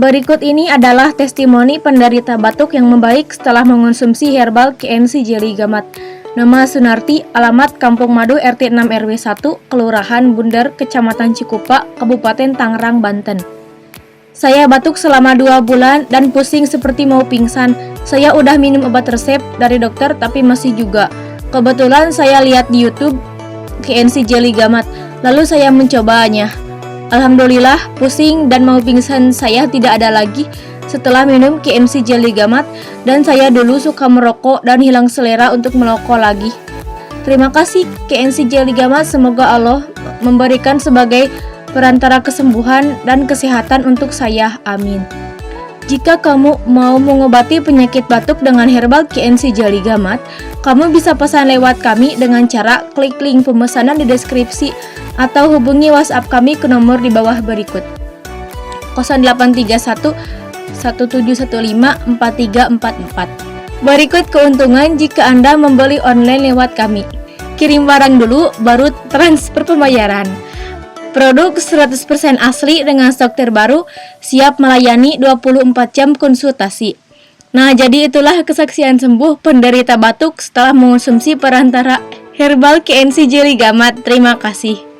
Berikut ini adalah testimoni penderita batuk yang membaik setelah mengonsumsi herbal KNC Jelly Gamat. Nama Sunarti, alamat Kampung Madu RT 6 RW 1, Kelurahan Bundar, Kecamatan Cikupa, Kabupaten Tangerang, Banten. Saya batuk selama 2 bulan dan pusing seperti mau pingsan. Saya udah minum obat resep dari dokter tapi masih juga. Kebetulan saya lihat di YouTube KNC Jelly Gamat, lalu saya mencobanya. Alhamdulillah, pusing dan mau pingsan saya tidak ada lagi setelah minum KNC Jelly Gamat, dan saya dulu suka merokok dan hilang selera untuk merokok lagi. Terima kasih KNC Jelly Gamat, semoga Allah memberikan sebagai perantara kesembuhan dan kesehatan untuk saya, amin. Jika kamu mau mengobati penyakit batuk dengan herbal KNC Jelly Gamat, kamu bisa pesan lewat kami dengan cara klik link pemesanan di deskripsi atau hubungi WhatsApp kami ke nomor di bawah berikut: 0831 1715 4344. Berikut keuntungan jika Anda membeli online lewat kami. Kirim barang dulu, baru transfer pembayaran. Produk 100% asli dengan stok terbaru, siap melayani 24 jam konsultasi. Nah, jadi itulah kesaksian sembuh penderita batuk setelah mengonsumsi perantara herbal KNC Jelly Gamat. Terima kasih.